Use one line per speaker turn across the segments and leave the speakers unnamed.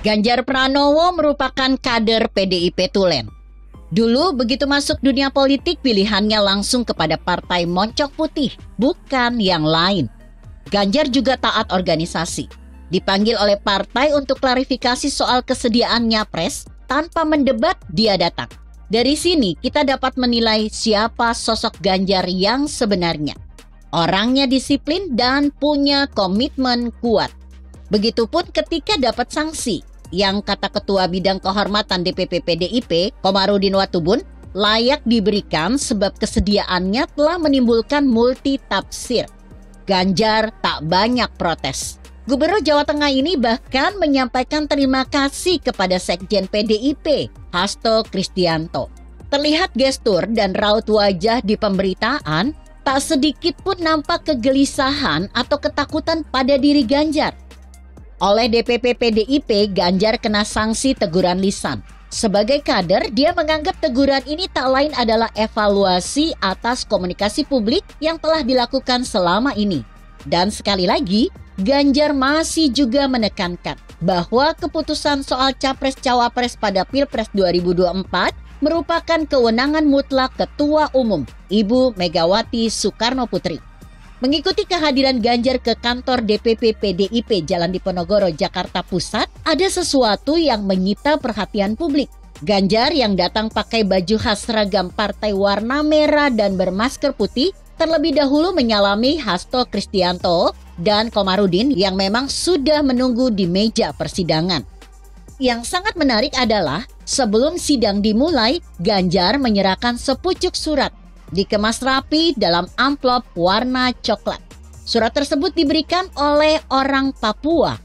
Ganjar Pranowo merupakan kader PDIP tulen. Dulu begitu masuk dunia politik pilihannya langsung kepada partai Moncong Putih, bukan yang lain. Ganjar juga taat organisasi. Dipanggil oleh partai untuk klarifikasi soal kesediaan nyapres, tanpa mendebat dia datang. Dari sini kita dapat menilai siapa sosok Ganjar yang sebenarnya. Orangnya disiplin dan punya komitmen kuat. Begitupun ketika dapat sanksi, yang kata Ketua Bidang Kehormatan DPP PDIP, Komarudin Watubun, layak diberikan sebab kesediaannya telah menimbulkan multi tafsir. Ganjar tak banyak protes. Gubernur Jawa Tengah ini bahkan menyampaikan terima kasih kepada Sekjen PDIP, Hasto Kristianto. Terlihat gestur dan raut wajah di pemberitaan, tak sedikit pun nampak kegelisahan atau ketakutan pada diri Ganjar. Oleh DPP PDIP, Ganjar kena sanksi teguran lisan. Sebagai kader, dia menganggap teguran ini tak lain adalah evaluasi atas komunikasi publik yang telah dilakukan selama ini. Dan sekali lagi, Ganjar masih juga menekankan bahwa keputusan soal Capres-Cawapres pada Pilpres 2024 merupakan kewenangan mutlak Ketua Umum, Ibu Megawati Soekarno Putri. Mengikuti kehadiran Ganjar ke kantor DPP PDIP Jalan Diponegoro, Jakarta Pusat, ada sesuatu yang menyita perhatian publik. Ganjar yang datang pakai baju khas seragam partai warna merah dan bermasker putih, terlebih dahulu menyalami Hasto Kristianto dan Komarudin yang memang sudah menunggu di meja persidangan. Yang sangat menarik adalah sebelum sidang dimulai, Ganjar menyerahkan sepucuk surat dikemas rapi dalam amplop warna coklat. Surat tersebut diberikan oleh orang Papua.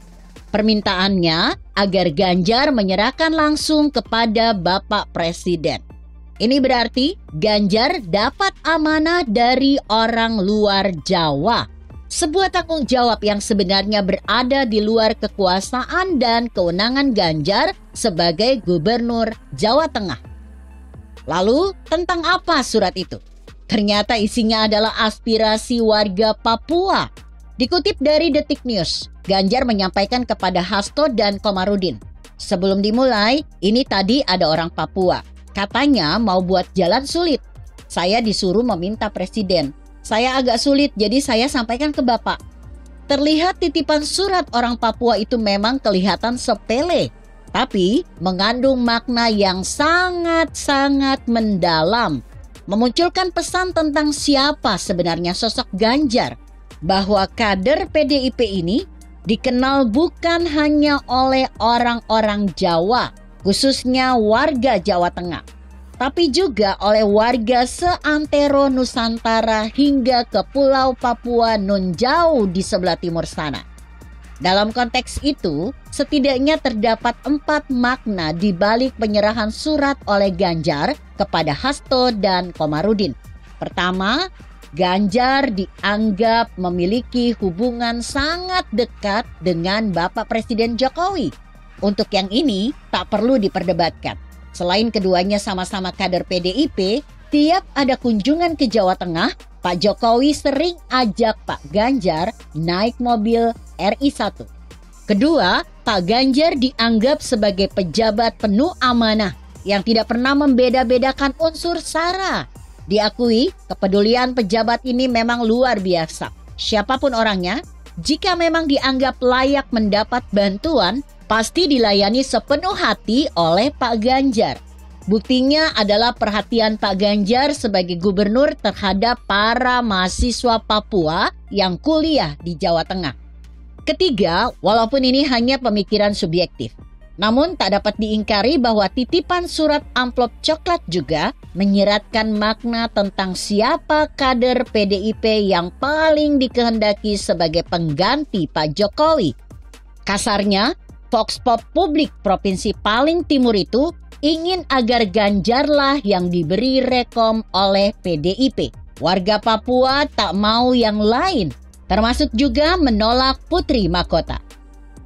Permintaannya agar Ganjar menyerahkan langsung kepada Bapak Presiden. Ini berarti Ganjar dapat amanah dari orang luar Jawa. Sebuah tanggung jawab yang sebenarnya berada di luar kekuasaan dan kewenangan Ganjar sebagai Gubernur Jawa Tengah. Lalu tentang apa surat itu? Ternyata isinya adalah aspirasi warga Papua. Dikutip dari Detik News, Ganjar menyampaikan kepada Hasto dan Komarudin. Sebelum dimulai, ini tadi ada orang Papua. Katanya mau buat jalan sulit. Saya disuruh meminta presiden. Saya agak sulit, jadi saya sampaikan ke Bapak. Terlihat titipan surat orang Papua itu memang kelihatan sepele, tapi mengandung makna yang sangat-sangat mendalam. Memunculkan pesan tentang siapa sebenarnya sosok Ganjar, bahwa kader PDIP ini dikenal bukan hanya oleh orang-orang Jawa, khususnya warga Jawa Tengah, tapi juga oleh warga seantero Nusantara hingga ke Pulau Papua nun jauh di sebelah timur sana. Dalam konteks itu, setidaknya terdapat 4 makna di balik penyerahan surat oleh Ganjar kepada Hasto dan Komarudin. Pertama, Ganjar dianggap memiliki hubungan sangat dekat dengan Bapak Presiden Jokowi. Untuk yang ini, tak perlu diperdebatkan. Selain keduanya sama-sama kader PDIP, tiap ada kunjungan ke Jawa Tengah, Pak Jokowi sering ajak Pak Ganjar naik mobil RI1. Kedua, Pak Ganjar dianggap sebagai pejabat penuh amanah yang tidak pernah membeda-bedakan unsur SARA. Diakui, kepedulian pejabat ini memang luar biasa. Siapapun orangnya, jika memang dianggap layak mendapat bantuan, pasti dilayani sepenuh hati oleh Pak Ganjar. Buktinya adalah perhatian Pak Ganjar sebagai gubernur terhadap para mahasiswa Papua yang kuliah di Jawa Tengah. Ketiga, walaupun ini hanya pemikiran subjektif, namun tak dapat diingkari bahwa titipan surat amplop coklat juga menyiratkan makna tentang siapa kader PDIP yang paling dikehendaki sebagai pengganti Pak Jokowi. Kasarnya, Vox Pop publik Provinsi paling timur itu ingin agar Ganjarlah yang diberi rekom oleh PDIP. Warga Papua tak mau yang lain, termasuk juga menolak Putri Mahkota.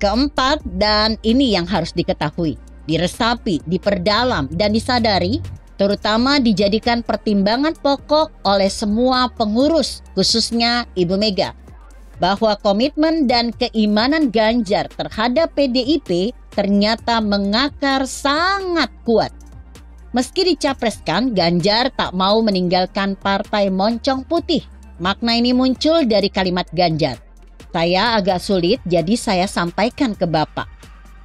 Keempat, dan ini yang harus diketahui, diresapi, diperdalam, dan disadari, terutama dijadikan pertimbangan pokok oleh semua pengurus, khususnya Ibu Mega. bahwa komitmen dan keimanan Ganjar terhadap PDIP ternyata mengakar sangat kuat. Meski dicapreskan, Ganjar tak mau meninggalkan Partai Moncong Putih. Makna ini muncul dari kalimat Ganjar. Saya agak sulit, jadi saya sampaikan ke Bapak.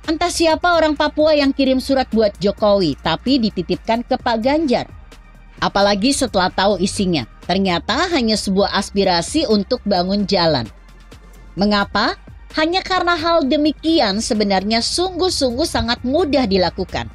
Entah siapa orang Papua yang kirim surat buat Jokowi, tapi dititipkan ke Pak Ganjar. Apalagi setelah tahu isinya, ternyata hanya sebuah aspirasi untuk bangun jalan. Mengapa? Hanya karena hal demikian sebenarnya sungguh-sungguh sangat mudah dilakukan.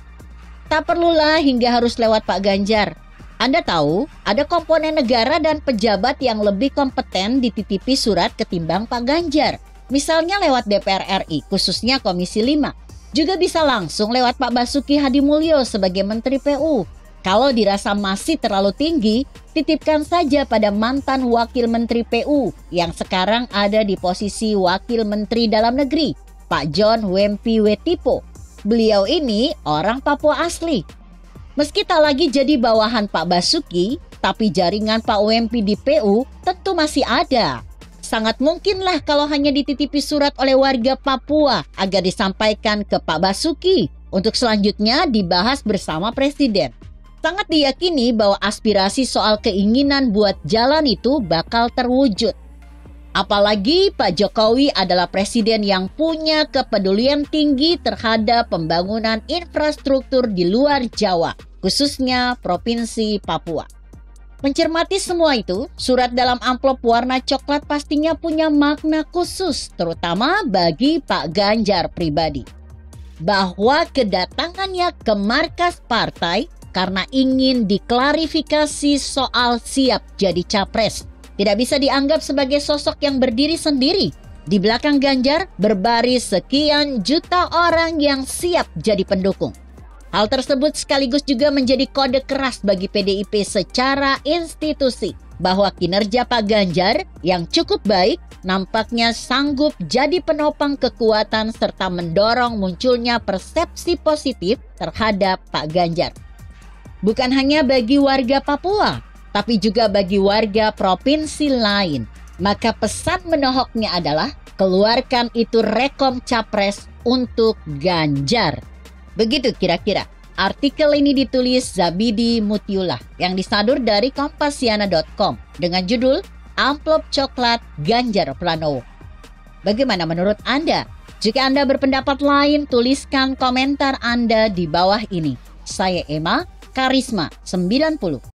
Tak perlulah hingga harus lewat Pak Ganjar. Anda tahu, ada komponen negara dan pejabat yang lebih kompeten dititipi surat ketimbang Pak Ganjar. Misalnya lewat DPR RI, khususnya Komisi 5. Juga bisa langsung lewat Pak Basuki Hadimulyo sebagai Menteri PU. Kalau dirasa masih terlalu tinggi, titipkan saja pada mantan Wakil Menteri PU yang sekarang ada di posisi Wakil Menteri Dalam Negeri, Pak John Wempi Wetipo. Beliau ini orang Papua asli. Meski tak lagi jadi bawahan Pak Basuki, tapi jaringan Pak Wempi di PU tentu masih ada. Sangat mungkinlah kalau hanya dititipi surat oleh warga Papua agar disampaikan ke Pak Basuki untuk selanjutnya dibahas bersama Presiden. Sangat diyakini bahwa aspirasi soal keinginan buat jalan itu bakal terwujud. Apalagi Pak Jokowi adalah presiden yang punya kepedulian tinggi terhadap pembangunan infrastruktur di luar Jawa, khususnya Provinsi Papua. Mencermati semua itu, surat dalam amplop warna coklat pastinya punya makna khusus, terutama bagi Pak Ganjar pribadi. Bahwa kedatangannya ke markas partai karena ingin diklarifikasi soal siap jadi capres. Tidak bisa dianggap sebagai sosok yang berdiri sendiri. Di belakang Ganjar berbaris sekian juta orang yang siap jadi pendukung. Hal tersebut sekaligus juga menjadi kode keras bagi PDIP secara institusi. Bahwa kinerja Pak Ganjar yang cukup baik nampaknya sanggup jadi penopang kekuatan serta mendorong munculnya persepsi positif terhadap Pak Ganjar. Bukan hanya bagi warga Papua, tapi juga bagi warga provinsi lain. Maka pesan menohoknya adalah keluarkan itu rekom capres untuk Ganjar. Begitu kira-kira. Artikel ini ditulis Zabidi Mutiullah yang disadur dari kompasiana.com dengan judul Amplop Coklat Ganjar Pranowo. Bagaimana menurut Anda? Jika Anda berpendapat lain, tuliskan komentar Anda di bawah ini. Saya Emma, Karisma 90.